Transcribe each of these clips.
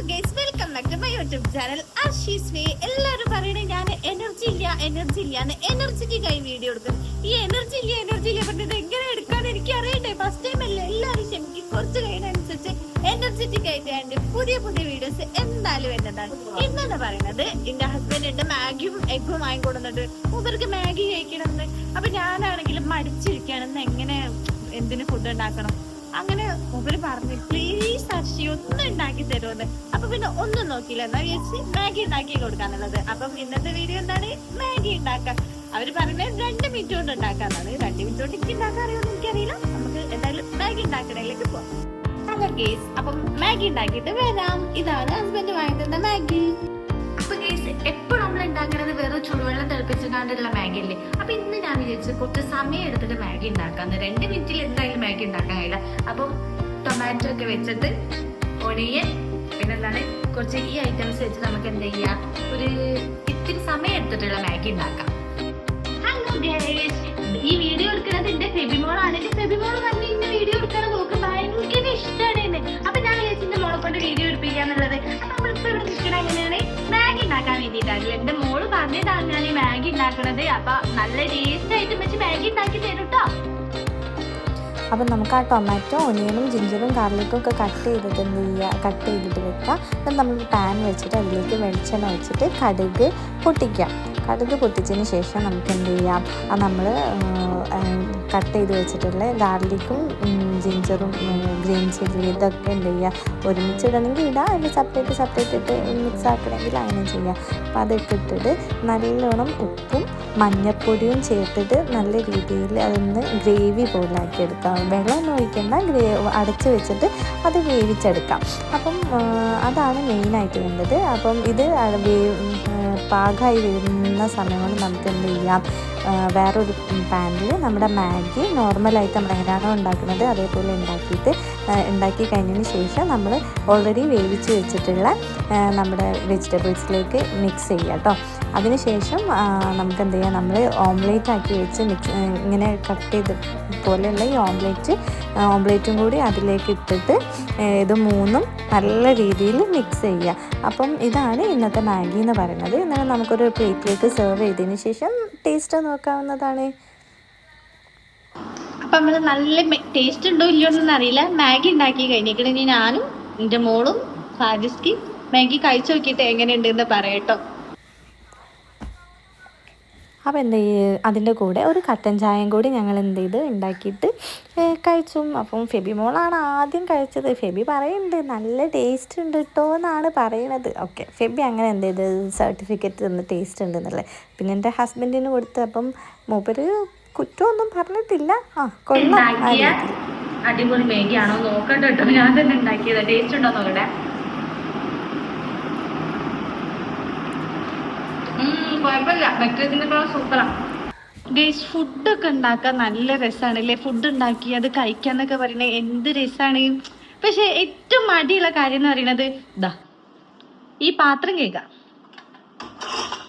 Guys welcome back to my YouTube channel Arshi's way. എല്ലാവരും പറയണേ ഞാൻ എനർജി ഇല്ലാന്ന്. എനർജിക്ക് കൈ വീഡിയോ എടുക്കും. ഈ എനർജി ഇല്ല പറഞ്ഞത് എങ്ങനെ എടുക്കാന്ന് എനിക്ക് അറിയട്ടെ. ഫസ്റ്റ് ടൈം അല്ലേ, എല്ലാവരും ക്ഷമിക്കും. കുറച്ച് കഴിയുന്നതനുസരിച്ച് എനർജറ്റിക് ആയിട്ട് പുതിയ വീഡിയോസ് എന്തായാലും വരുന്നതാണ്. ഇന്നെന്താ പറയുന്നത്, എന്റെ ഹസ്ബൻഡ് മാഗിയും എഗ്ഗും വാങ്ങിക്കൊടുന്നിട്ട് ഇവർക്ക് മാഗി കഴിക്കണമെന്ന്. അപ്പൊ ഞാനാണെങ്കിലും മടിച്ചിരിക്കുകയാണെന്ന്, എങ്ങനെ എന്തിന് ഫുഡ് ഉണ്ടാക്കണം അങ്ങനെ മൂപ്പര് പറഞ്ഞു, പ്ലീസ് അർഷി ഒന്നും ഉണ്ടാക്കി തരുമെന്ന്. അപ്പൊ പിന്നെ ഒന്നും നോക്കിയില്ല, എന്നാ വിചാരിച്ച് മാഗി ഉണ്ടാക്കി കൊടുക്കാന്നുള്ളത്. അപ്പം ഇന്നത്തെ വീഡിയോ എന്താണ്, മാഗി ഉണ്ടാക്കാം. അവര് പറഞ്ഞത് 2 മിനിറ്റ് കൊണ്ട് ഉണ്ടാക്കാന്നാണ്. 2 മിനിറ്റ് കൊണ്ട് എനിക്ക് ഉണ്ടാക്കാൻ അറിയുമെന്ന് എനിക്കറിയില്ല. നമുക്ക് എന്തായാലും മാഗി ഉണ്ടാക്കണേലേക്ക് പോവാം. ഹലോ ഗേസ്, അപ്പം മാഗി ഉണ്ടാക്കിയിട്ട് വരാം. ഇതാണ് ഹസ്ബൻഡ് വാങ്ങിത്തന്ന മാഗി. അപ്പൊ ഗേസ്, എപ്പോഴും നമ്മൾ ഉണ്ടാക്കുന്നത് വേറെ ചുടുവെള്ളം തിളപ്പിച്ചുകൊണ്ടുള്ള മാഗി അല്ലേ. അപ്പൊ ഇന്ന് ഞാൻ വിചാരിച്ചു കുറച്ച് സമയം എടുത്തിട്ട് മാഗി ഉണ്ടാക്കാന്ന്. 2 മിനിറ്റിൽ എന്തായാലും മാഗി ഉണ്ടാക്കാൻ കഴിയില്ല. അപ്പം ടൊമാറ്റോ ഒക്കെ വെച്ചിട്ട് ഒണിയൻ പിന്നെന്താണ് കുറച്ച് ഈ ഐറ്റംസ് വെച്ച് നമുക്ക് എന്ത് ചെയ്യാം, ഒരു ഇത്തിരി സമയം എടുത്തിട്ടുള്ള മാഗി ഉണ്ടാക്കാം. ഹലോ ഗേസ്, ഈ വീഡിയോ എടുക്കുന്നത് എന്റെ ഫെബിമോളാണ്. എന്റെ ഫെബിമോൾ തന്നെ ഇന്ന് വീഡിയോ എടുക്കാൻ നോക്ക് ഭയങ്കര ഇഷ്ടമാണ്. അപ്പൊ ഞാൻ വിചാരിച്ചിന്റെ മോളെ കൊണ്ട് വീഡിയോ എടുപ്പിക്കാന്നുള്ളത്. അപ്പൊ നമ്മളിപ്പോ ഇവിടെ നിൽക്കണ എങ്ങനെയാണ്, മാഗി ഉണ്ടാക്കാൻ വേണ്ടിയിട്ടാണ്. എന്റെ മോള് പറഞ്ഞിട്ടാണ് ഞാൻ ഈ മാഗി ഉണ്ടാക്കണത്. അപ്പൊ നല്ല ടേസ്റ്റ് ആയിട്ട് വെച്ച് മാഗി ഉണ്ടാക്കി തരും കേട്ടോ. അപ്പം നമുക്ക് ആ ടൊമാറ്റോ, ഒനിയനും ജിഞ്ചറും ഗാർലിക്കും ഒക്കെ കട്ട് ചെയ്തിട്ട് വെക്കാം. എന്നിട്ട് നമ്മൾ പാൻ വെച്ചിട്ട് അതിലേക്ക് വെളിച്ചെണ്ണ വെച്ചിട്ട് കടുക് പൊട്ടിക്കാം. കടുക് പൊട്ടിച്ചതിന് ശേഷം നമുക്ക് എന്ത് ചെയ്യാം, നമ്മൾ കട്ട് ചെയ്ത് വെച്ചിട്ടുള്ള ഗാർലിക്കും ജിഞ്ചറും ഗ്രീൻ ചില്ലി ഇതൊക്കെ എന്ത് ചെയ്യുക, ഒരുമിച്ച് ഇടണമെങ്കിൽ ഇടാം, അതിൽ സെപ്പറേറ്റ് ഇട്ട് മിക്സ് ആക്കണമെങ്കിൽ അങ്ങനെ ചെയ്യാം. അപ്പോൾ അതൊക്കെ ഇട്ടിട്ട് നല്ലോണം ഉപ്പും മഞ്ഞൾപ്പൊടിയും ചേർത്തിട്ട് നല്ല രീതിയിൽ അതൊന്ന് ഗ്രേവി പോലെ ആക്കിയെടുക്കാം. വെള്ളമൊന്നും ഒഴിക്കേണ്ട, അടച്ച് വെച്ചിട്ട് അത് വേവിച്ചെടുക്കാം. അപ്പം അതാണ് മെയിനായിട്ട് വേണ്ടത്. അപ്പം ഇത് പാകമായി വരുന്ന സമയം കൊണ്ട് നമുക്ക് എന്ത് ചെയ്യാം, വേറൊരു പാനിൽ നമ്മുടെ മാഗി നോർമലായിട്ട് നമ്മൾ എങ്ങനെയാണോ ഉണ്ടാക്കുന്നത് അതേപോലെ ഉണ്ടാക്കി കഴിഞ്ഞതിന് ശേഷം നമ്മൾ ഓൾറെഡി വേവിച്ച് വെച്ചിട്ടുള്ള നമ്മുടെ വെജിറ്റബിൾസിലേക്ക് മിക്സ് ചെയ്യാം കേട്ടോ. അതിനുശേഷം നമുക്ക് എന്ത് ചെയ്യാം, നമ്മൾ ഓംലേറ്റ് ആക്കി വെച്ച് ഇങ്ങനെ കട്ട് ചെയ്ത് പോലെയുള്ള ഈ ഓംലേറ്റും കൂടി അതിലേക്ക് ഇട്ടിട്ട് ഇത് മൂന്നും നല്ല രീതിയിൽ മിക്സ് ചെയ്യുക. അപ്പം ഇതാണ് ഇന്നത്തെ മാഗി എന്ന് പറയുന്നത്. എന്നാൽ നമുക്കൊരു പ്ലേറ്റിലേക്ക് സെർവ് ചെയ്തതിന് ശേഷം ടേസ്റ്റ് നോക്കാവുന്നതാണ്. അപ്പം നമ്മൾ നല്ല ടേസ്റ്റ് ഉണ്ടോ ഇല്ലയോ എന്നൊന്നും അറിയില്ല. മാഗി ഉണ്ടാക്കി കഴിഞ്ഞിട്ടുണ്ടെങ്കിൽ ഞാനും എൻ്റെ മോളും ഫാജിസ്ക്ക് മാഗി കഴിച്ചു നോക്കിയിട്ട് എങ്ങനെയുണ്ട് എന്ന് പറയട്ടോ. അപ്പോൾ എന്ത് ചെയ്യും, അതിൻ്റെ കൂടെ ഒരു കട്ടൻ ചായയും കൂടി ഞങ്ങൾ എന്ത് ചെയ്ത് ഉണ്ടാക്കിയിട്ട് കഴിച്ചു. അപ്പം ഫെബി മോളാണ് ആദ്യം കഴിച്ചത്. ഫെബി പറയുന്നുണ്ട് നല്ല ടേസ്റ്റ് ഉണ്ട് കേട്ടോ എന്നാണ് പറയണത്. ഓക്കെ, ഫെബി അങ്ങനെ എന്ത് ചെയ്ത് സർട്ടിഫിക്കറ്റ് തന്ന് ടേസ്റ്റ് ഉണ്ടെന്നല്ലേ. പിന്നെ എൻ്റെ ഹസ്ബൻഡിന് കൊടുത്ത്, അപ്പം മൂപ്പര് കുറ്റമൊന്നും പറഞ്ഞിട്ടില്ല. കൊള്ളാം, അടിപൊളി മാഗി ആണോ നോക്കട്ടെ കേട്ടോ. ഞാൻ തന്നെ ഉണ്ടാക്കിയത്, ടേസ്റ്റ് ഉണ്ടോ നോക്കട്ടെ. കുഴപ്പമില്ല, മറ്റേതിനേക്കാളും സൂപ്പറാണ് ഗൈസ്. ഫുഡൊക്കെ ഉണ്ടാക്കാൻ നല്ല രസമാണല്ലേ. ഫുഡ് ഉണ്ടാക്കി അത് കഴിക്കാന്നൊക്കെ പറയുന്നത് എന്ത് രസമാണ്. പക്ഷെ ഏറ്റവും മടിയുള്ള കാര്യം എന്ന് പറയുന്നത് ഇതാ, ഈ പാത്രം കേൾക്കാം.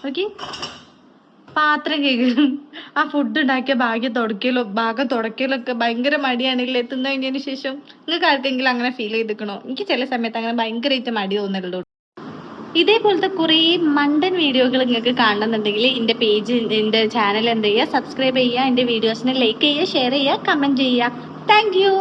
ഓക്കെ, പാത്രം കേൾക്കും. ആ ഫുഡ് ഉണ്ടാക്കിയ ഭാഗം തുടക്കലോ ഒക്കെ ഭയങ്കര മടിയാണല്ലേ. എത്തുന്ന കഴിഞ്ഞതിന് ശേഷം നിങ്ങൾക്ക് ആർക്കെങ്കിലും അങ്ങനെ ഫീൽ ചെയ്തിക്കണോ? എനിക്ക് ചില സമയത്ത് അങ്ങനെ ഭയങ്കരമായിട്ട് മടി തോന്നലുള്ളൂ. ഇതേപോലത്തെ കുറേ മണ്ടൻ വീഡിയോകൾ നിങ്ങൾക്ക് കാണണമെന്നുണ്ടെങ്കിൽ എൻ്റെ ചാനൽ എന്ത് ചെയ്യുക, സബ്സ്ക്രൈബ് ചെയ്യുക, എൻ്റെ വീഡിയോസിനെ ലൈക്ക് ചെയ്യുക, ഷെയർ ചെയ്യുക, കമൻറ്റ് ചെയ്യുക. Thank you.